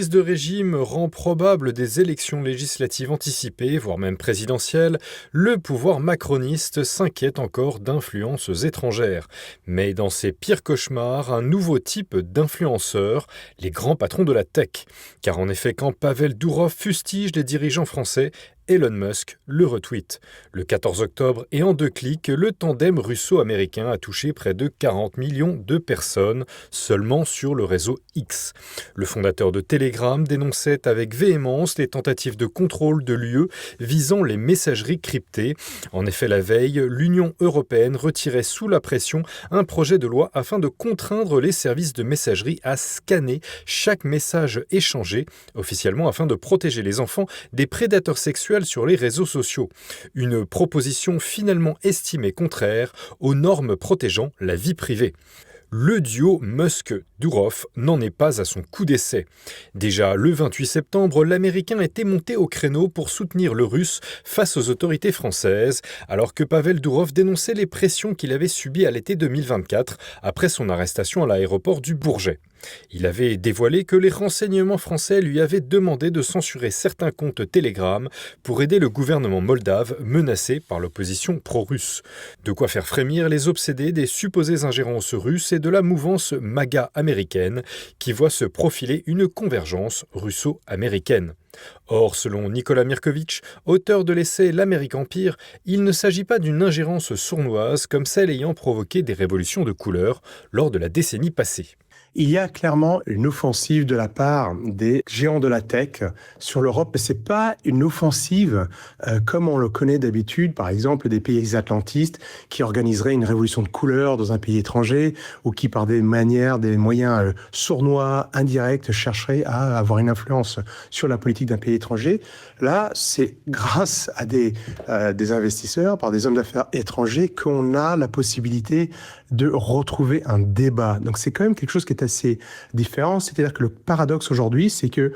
De régime rend probable des élections législatives anticipées, voire même présidentielles, le pouvoir macroniste s'inquiète encore d'influences étrangères. Mais dans ses pires cauchemars, un nouveau type d'influenceurs, les grands patrons de la tech. Car en effet, quand Pavel Durov fustige des dirigeants français, Elon Musk le retweet. Le 14 octobre et en 2 clics, le tandem russo-américain a touché près de 40 millions de personnes seulement sur le réseau X. Le fondateur de Telegram dénonçait avec véhémence les tentatives de contrôle de l'UE visant les messageries cryptées. En effet, la veille, l'Union européenne retirait sous la pression un projet de loi afin de contraindre les services de messagerie à scanner chaque message échangé, officiellement afin de protéger les enfants des prédateurs sexuels sur les réseaux sociaux. Une proposition finalement estimée contraire aux normes protégeant la vie privée. Le duo Musk-Durov n'en est pas à son coup d'essai. Déjà le 28 septembre, l'Américain était monté au créneau pour soutenir le Russe face aux autorités françaises, alors que Pavel Durov dénonçait les pressions qu'il avait subies à l'été 2024 après son arrestation à l'aéroport du Bourget. Il avait dévoilé que les renseignements français lui avaient demandé de censurer certains comptes Telegram pour aider le gouvernement moldave menacé par l'opposition pro-russe. De quoi faire frémir les obsédés des supposées ingérences russes et de la mouvance MAGA américaine qui voit se profiler une convergence russo-américaine. Or, selon Nicolas Mirkovitch, auteur de l'essai L'Amérique Empire, il ne s'agit pas d'une ingérence sournoise comme celle ayant provoqué des révolutions de couleur lors de la décennie passée. Il y a clairement une offensive de la part des géants de la tech sur l'Europe, mais c'est pas une offensive comme on le connaît d'habitude, par exemple des pays atlantistes qui organiseraient une révolution de couleur dans un pays étranger ou qui par des moyens sournois, indirects, chercheraient à avoir une influence sur la politique d'un pays étranger. Là, c'est grâce à des investisseurs, par des hommes d'affaires étrangers qu'on a la possibilité de retrouver un débat. Donc c'est quand même quelque chose qui est assez différent. C'est-à-dire que le paradoxe aujourd'hui, c'est que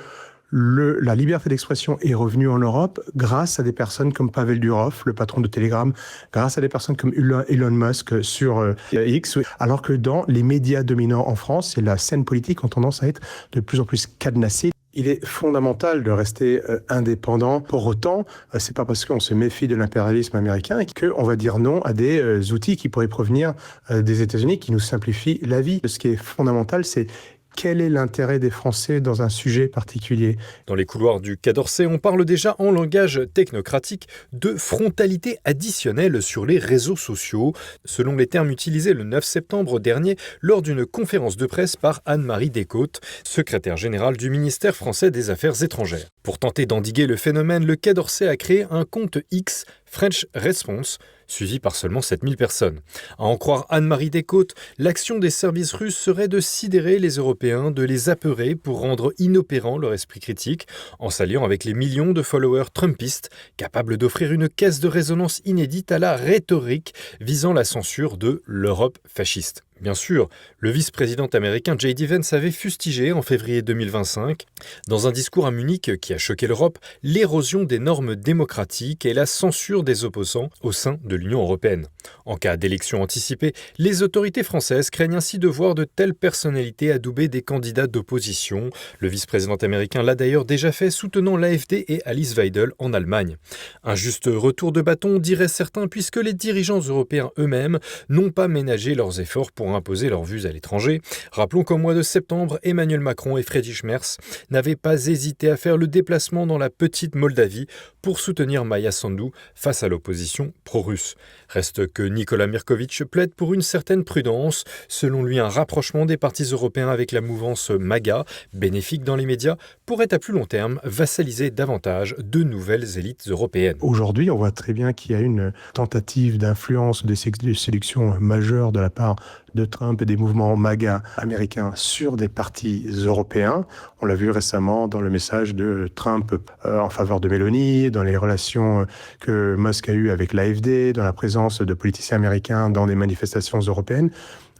la liberté d'expression est revenue en Europe grâce à des personnes comme Pavel Durov, le patron de Telegram, grâce à des personnes comme Elon Musk sur X, alors que dans les médias dominants en France, et la scène politique ont tendance à être de plus en plus cadenassée. Il est fondamental de rester indépendant. Pour autant, c'est pas parce qu'on se méfie de l'impérialisme américain qu'on va dire non à des outils qui pourraient provenir des États-Unis, qui nous simplifient la vie. Ce qui est fondamental, c'est quel est l'intérêt des Français dans un sujet particulier ? Dans les couloirs du Quai d'Orsay, on parle déjà en langage technocratique de frontalité additionnelle sur les réseaux sociaux, selon les termes utilisés le 9 septembre dernier lors d'une conférence de presse par Anne-Marie Descôtes, secrétaire générale du ministère français des Affaires étrangères. Pour tenter d'endiguer le phénomène, le Quai d'Orsay a créé un compte X, French Response, suivi par seulement 7000 personnes. À en croire Anne-Marie Descôtes, l'action des services russes serait de sidérer les Européens, de les apeurer pour rendre inopérant leur esprit critique, en s'alliant avec les millions de followers trumpistes, capables d'offrir une caisse de résonance inédite à la rhétorique visant la censure de l'Europe fasciste. Bien sûr, le vice-président américain J.D. Vance avait fustigé en février 2025, dans un discours à Munich qui a choqué l'Europe, l'érosion des normes démocratiques et la censure des opposants au sein de l'Union européenne. En cas d'élection anticipée, les autorités françaises craignent ainsi de voir de telles personnalités adouber des candidats d'opposition. Le vice-président américain l'a d'ailleurs déjà fait, soutenant l'AfD et Alice Weidel en Allemagne. Un juste retour de bâton, diraient certains, puisque les dirigeants européens eux-mêmes n'ont pas ménagé leurs efforts pour imposer leurs vues à l'étranger. Rappelons qu'au mois de septembre, Emmanuel Macron et Friedrich Merz n'avaient pas hésité à faire le déplacement dans la petite Moldavie pour soutenir Maia Sandu face à l'opposition pro-russe. Reste que Nicolas Mirkovitch plaide pour une certaine prudence, selon lui un rapprochement des partis européens avec la mouvance MAGA, bénéfique dans les médias, pourrait à plus long terme vassaliser davantage de nouvelles élites européennes. Aujourd'hui, on voit très bien qu'il y a une tentative d'influence, de séduction majeure de la part de Trump et des mouvements MAGA américains sur des partis européens. On l'a vu récemment dans le message de Trump en faveur de Meloni, dans les relations que Musk a eues avec l'AfD, dans la présence de politiciens américains dans des manifestations européennes.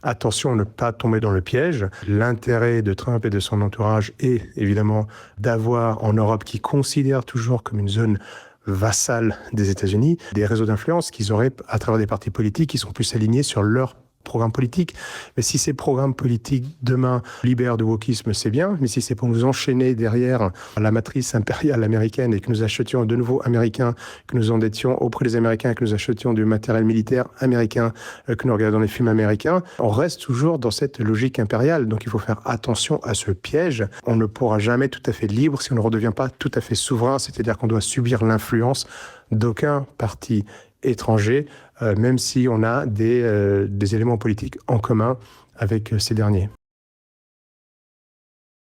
Attention à ne pas tomber dans le piège. L'intérêt de Trump et de son entourage est évidemment d'avoir en Europe, qui considère toujours comme une zone vassale des États-Unis, des réseaux d'influence qu'ils auraient à travers des partis politiques qui sont plus alignés sur leurs programmes politiques. Mais si ces programmes politiques, demain, libèrent du wokisme, c'est bien. Mais si c'est pour nous enchaîner derrière la matrice impériale américaine et que nous achetions de nouveaux Américains, que nous endettions auprès des Américains, que nous achetions du matériel militaire américain, que nous regardons les films américains, on reste toujours dans cette logique impériale. Donc il faut faire attention à ce piège. On ne pourra jamais tout à fait libre si on ne redevient pas tout à fait souverain, c'est-à-dire qu'on doit subir l'influence d'aucun parti étranger, même si on a des éléments politiques en commun avec ces derniers.